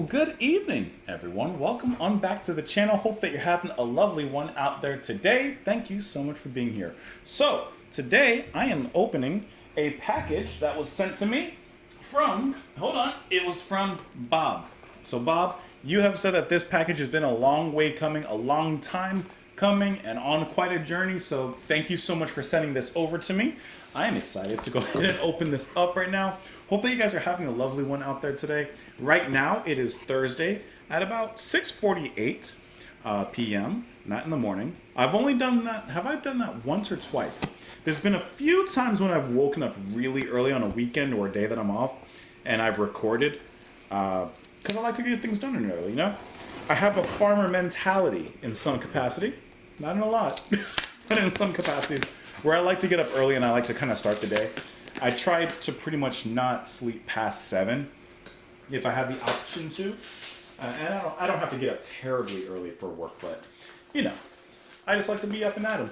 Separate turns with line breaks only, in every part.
Good evening, everyone. Welcome on back to the channel. Hope that you're having a lovely one out there today. Thank you so much for being here. So, today I am opening a package that was sent to me from, it was from Bob. So Bob, you have said that this package has been a long way coming, a long time coming, and on quite a journey. So thank you so much for sending this over to me. I am excited to go ahead and open this up right now. Hope that you guys are having a lovely one out there today. Right now, it is Thursday at about 6:48 p.m., not in the morning. I've only done that, have I done that once or twice? There's been a few times when I've woken up really early on a weekend or a day that I'm off, and I've recorded, because I like to get things done early, you know? I have a farmer mentality in some capacity, not in a lot, but in some capacities, where I like to get up early and I like to kind of start the day. I try to pretty much not sleep past 7 if I have the option to. And I don't have to get up terribly early for work, but, you know, I just like to be up and at 'em.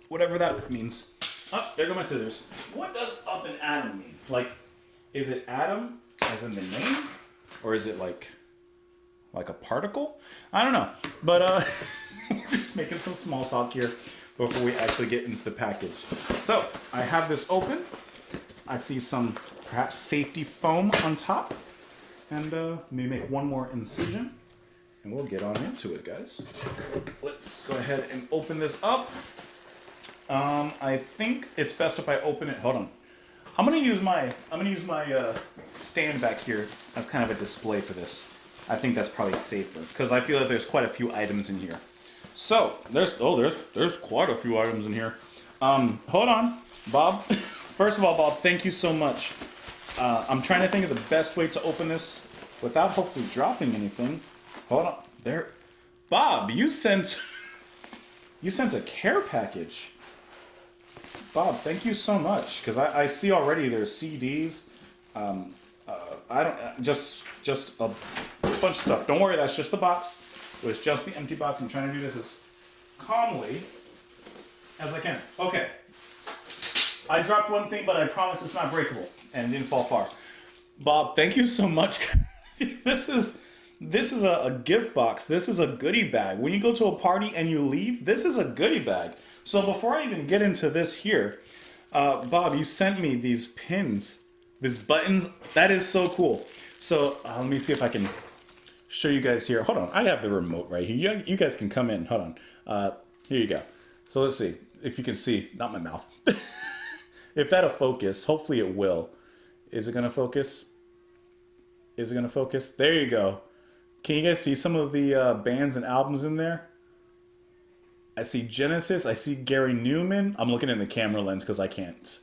Whatever that means. Oh, there go my scissors. What does up and at 'em mean? Like, is it atom as in the name? Or is it like a particle? I don't know. But we're just making some small talk here before we actually get into the package. So, I have this open. I see some, perhaps, safety foam on top. And let me make one more incision. And we'll get on into it, guys. Let's go ahead and open this up. I think it's best if I open it. Hold on. I'm gonna use my stand back here as kind of a display for this. I think that's probably safer because I feel that there's quite a few items in here. So there's quite a few items in here. Hold on, Bob. First of all, Bob, thank you so much. I'm trying to think of the best way to open this without hopefully dropping anything. Hold on, there, Bob. You sent a care package. Bob, thank you so much, because I see already there's CDs. I don't just a bunch of stuff. Don't worry, that's just the box. It was just the empty box. I'm trying to do this as calmly as I can. Okay. I dropped one thing, but I promise it's not breakable and it didn't fall far. Bob, thank you so much. This is a gift box. This is a goodie bag. When you go to a party and you leave, this is a goodie bag. So before I even get into this here, Bob, you sent me these pins, these buttons. That is so cool. So let me see if I can show you guys here. Hold on, I have the remote right here. You guys can come in. Hold on. Here you go. So let's see if you can see. Not my mouth. If that'll focus, hopefully it will. Is it gonna focus? Is it gonna focus? There you go. Can you guys see some of the bands and albums in there? I see Genesis. I see Gary Newman. I'm looking in the camera lens because I can't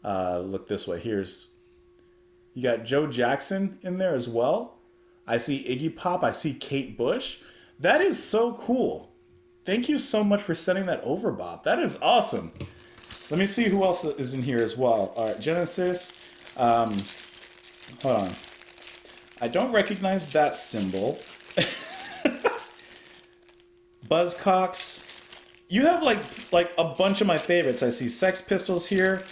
look this way. You got Joe Jackson in there as well. I see Iggy Pop. I see Kate Bush. That is so cool. Thank you so much for sending that over, Bob. That is awesome. Let me see who else is in here as well. All right, Genesis. Hold on. I don't recognize that symbol. Buzzcocks. You have like a bunch of my favorites. I see Sex Pistols here.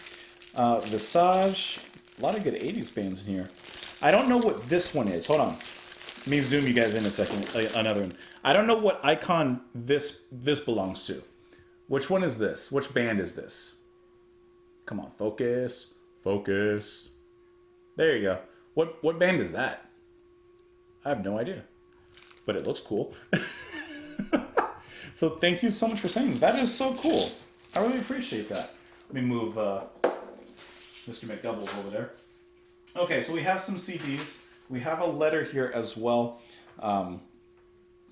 Visage. A lot of good 80s bands in here. I don't know what this one is. Hold on. Let me zoom you guys in a second. Another one. I don't know what icon this belongs to. Which one is this? Which band is this? Come on, focus. Focus. There you go. What band is that? I have no idea. But it looks cool. So thank you so much for saying that. That is so cool. I really appreciate that. Let me move Mr. McDoubles over there. Okay, so we have some CDs. We have a letter here as well.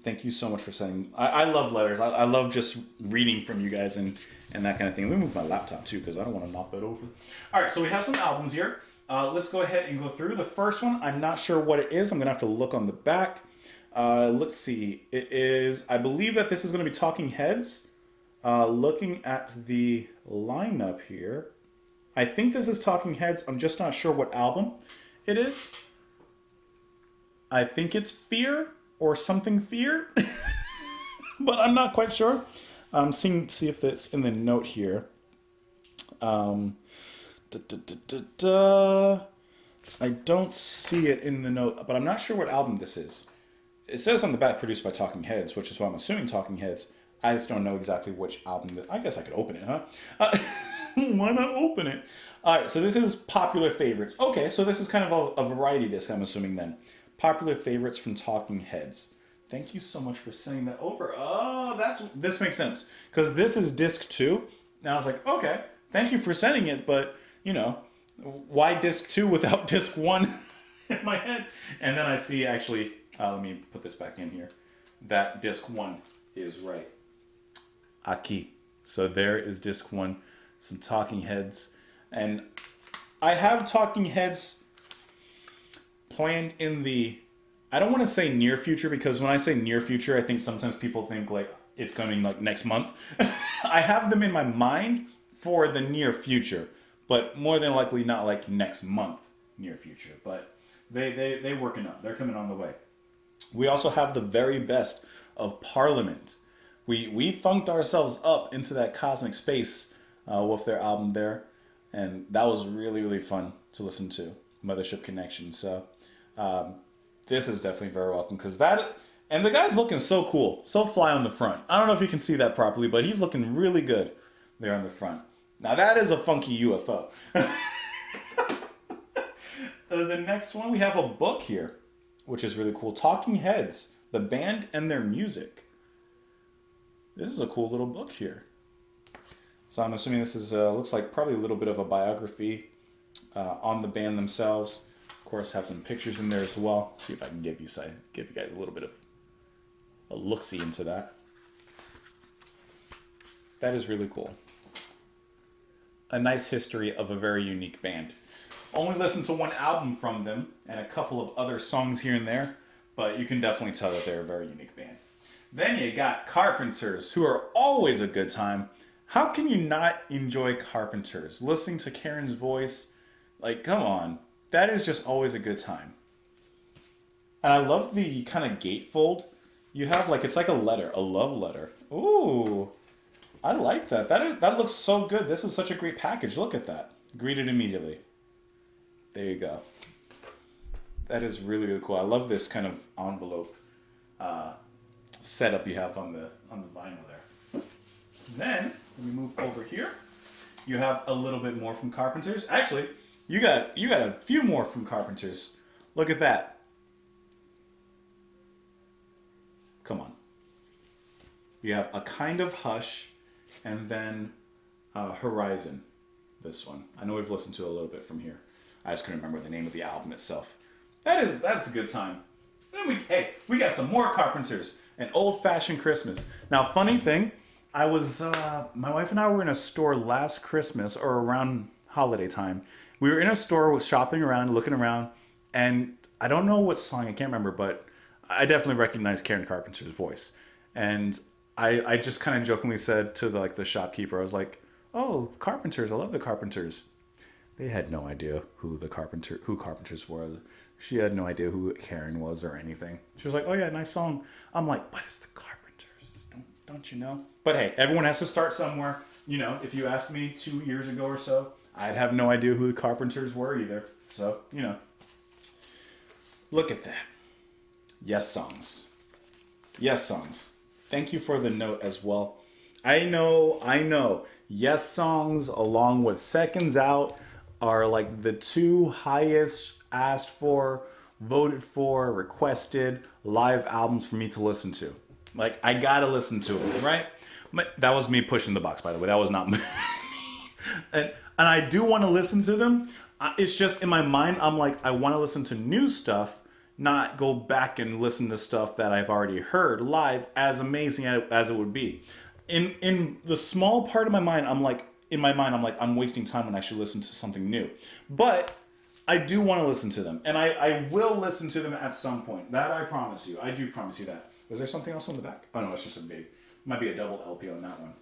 Thank you so much for sending. I love letters. I love just reading from you guys and that kind of thing. Let me move my laptop too because I don't want to knock that over. All right, so we have some albums here. Let's go ahead and go through. The first one, I'm not sure what it is. I'm going to have to look on the back. Let's see. It is, I believe that this is going to be Talking Heads. Looking at the lineup here, I think this is Talking Heads. I'm just not sure what album it is. I think it's Fear or something Fear, but I'm not quite sure. See if that's in the note here. Da, da, da, da, da. I don't see it in the note, but I'm not sure what album this is. It says on the back produced by Talking Heads, which is why I'm assuming Talking Heads. I just don't know exactly which album. I guess I could open it, huh? Why not open it? All right, so this is Popular Favorites. Okay, so this is kind of a variety disc, I'm assuming then. Popular Favorites from Talking Heads. Thank you so much for sending that over. Oh, this makes sense. Because this is disc 2. And I was like, okay, thank you for sending it, but, you know, why disc 2 without disc 1 in my head? And then I see, actually, let me put this back in here, that disc 1 is right. Aki. So there is disc 1, some Talking Heads. And I have Talking Heads planned in the, I don't want to say near future, because when I say near future, I think sometimes people think like it's coming like next month. I have them in my mind for the near future, but more than likely not like next month near future. But they working up. They're coming on the way. We also have the very best of Parliament. We funked ourselves up into that cosmic space with their album there, and that was really, really fun to listen to, Mothership Connection. So this is definitely very welcome, because that, and the guy's looking so cool, so fly on the front. I don't know if you can see that properly, but he's looking really good there on the front. Now that is a funky UFO. The next one, we have a book here, which is really cool. Talking Heads, the band and their music. This is a cool little book here. So I'm assuming this is looks like probably a little bit of a biography on the band themselves. Of course, have some pictures in there as well. See if I can give you guys a little bit of a look-see into that. That is really cool. A nice history of a very unique band. Only listened to one album from them and a couple of other songs here and there, but you can definitely tell that they're a very unique band. Then you got Carpenters, who are always a good time. How can you not enjoy Carpenters? Listening to Karen's voice, like, come on. That is just always a good time. And I love the kind of gatefold. You have like, it's like a letter, a love letter. Ooh, I like that. That looks so good. This is such a great package. Look at that. Greeted immediately. There you go. That is really, really cool. I love this kind of envelope setup you have on the vinyl there. Then, when we move over here, you have a little bit more from Carpenters. Actually, you got a few more from Carpenters. Look at that. Come on. You have A Kind of Hush, and then Horizon. This one. I know we've listened to a little bit from here. I just couldn't remember the name of the album itself. That's a good time. Then we got some more Carpenters. An Old Fashioned Christmas. Now, funny thing, I was my wife and I were in a store last Christmas or around holiday time. We were in a store shopping around, looking around, and I don't know what song, I can't remember, but I definitely recognized Karen Carpenter's voice. And I just kind of jokingly said to the shopkeeper, I was like, "Oh, Carpenters, I love the Carpenters." They had no idea who Carpenters were. She had no idea who Karen was or anything. She was like, "Oh yeah, nice song." I'm like, "But it's the Carpenters, don't you know?" But hey, everyone has to start somewhere. You know, if you asked me 2 years ago or so, I'd have no idea who the Carpenters were either. So, you know, look at that. Yes songs. Yes songs. Thank you for the note as well. I know. Yes songs along with Seconds Out are like the two highest asked for, voted for, requested live albums for me to listen to. Like, I gotta listen to them, right? But that was me pushing the box, by the way. That was not me. and I do want to listen to them. It's just in my mind, I'm like, I want to listen to new stuff, not go back and listen to stuff that I've already heard live, as amazing as it would be. In the small part of my mind, I'm like, I'm wasting time when I should listen to something new. But I do want to listen to them. And I will listen to them at some point. That I promise you. I do promise you that. Is there something else on the back? Oh no, it's just a big, might be a double LP on that one.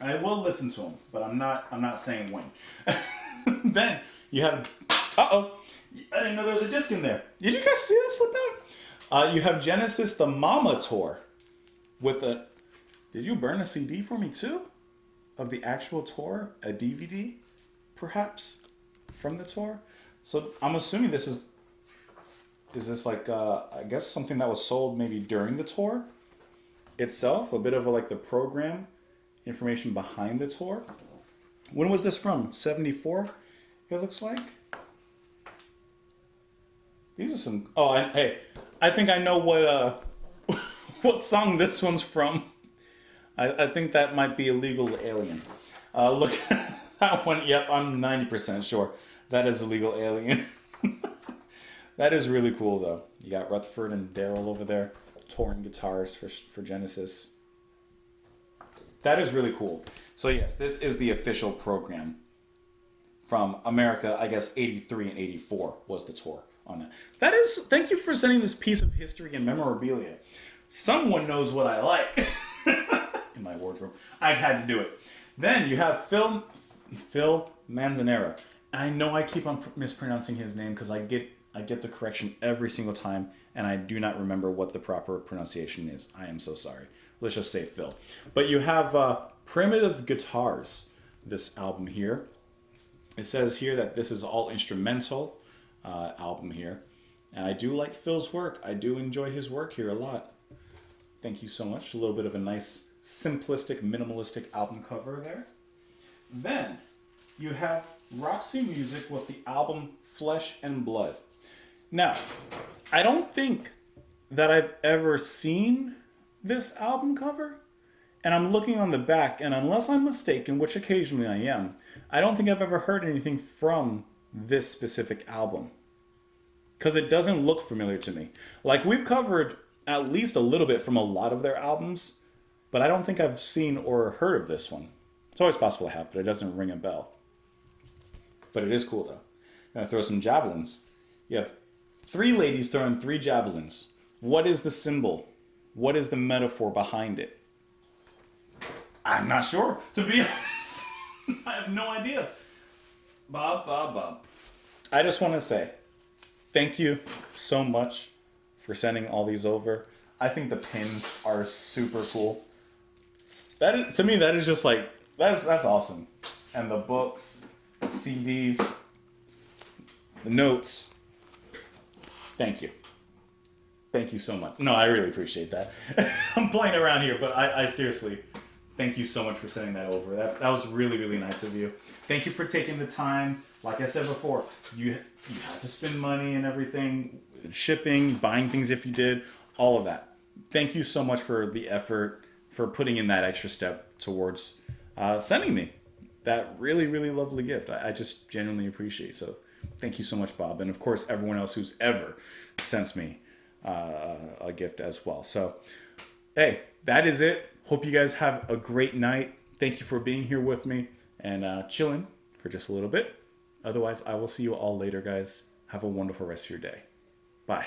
I will listen to them, but I'm not saying when. Then you have, I didn't know there was a disc in there. Did you guys see that slip out? You have Genesis the Mama Tour with a, did you burn a CD for me too? Of the actual tour? A DVD? Perhaps? from the tour. So I'm assuming this is this like I guess something that was sold maybe during the tour itself, a bit of like the program information behind the tour. When was this from? 74, it looks like. These are some. Oh, hey, I think I know what what song this one's from. I think that might be Illegal Alien. Look at that one. Yep, I'm 90% sure that is Illegal Alien. That is really cool, though. You got Rutherford and Daryl over there touring guitars for Genesis. That is really cool. So yes, this is the official program from America. I guess 83 and 84 was the tour on that. That is. Thank you for sending this piece of history and memorabilia. Someone knows what I like in my wardrobe. I had to do it. Then you have Phil Manzanera. I know I keep on mispronouncing his name because I get the correction every single time, and I do not remember what the proper pronunciation is. I am so sorry. Let's just say Phil. But you have Primitive Guitars, this album here. It says here that this is all instrumental album here. And I do like Phil's work. I do enjoy his work here a lot. Thank you so much. A little bit of a nice, simplistic, minimalistic album cover there. Then you have Roxy Music with the album Flesh and Blood. Now, I don't think that I've ever seen this album cover. And I'm looking on the back, and unless I'm mistaken, which occasionally I am, I don't think I've ever heard anything from this specific album. Because it doesn't look familiar to me. Like, we've covered at least a little bit from a lot of their albums, but I don't think I've seen or heard of this one. It's always possible I have, but it doesn't ring a bell. But it is cool, though. I'm going to throw some javelins. You have 3 ladies throwing 3 javelins. What is the symbol? What is the metaphor behind it? I'm not sure. To be honest, I have no idea. Bob. I just want to say thank you so much for sending all these over. I think the pins are super cool. To me, that is just like, that's awesome. And the books, the CDs, the notes. Thank you. Thank you so much. No, I really appreciate that. I'm playing around here, but I seriously, thank you so much for sending that over. That was really, really nice of you. Thank you for taking the time. Like I said before, you have to spend money and everything, shipping, buying things if you did, all of that. Thank you so much for the effort, for putting in that extra step towards sending me that really, really lovely gift. I just genuinely appreciate it. So thank you so much, Bob. And of course, everyone else who's ever sent me a gift as well. So, hey, that is it. Hope you guys have a great night. Thank you for being here with me and chilling for just a little bit. Otherwise, I will see you all later, guys. Have a wonderful rest of your day. Bye.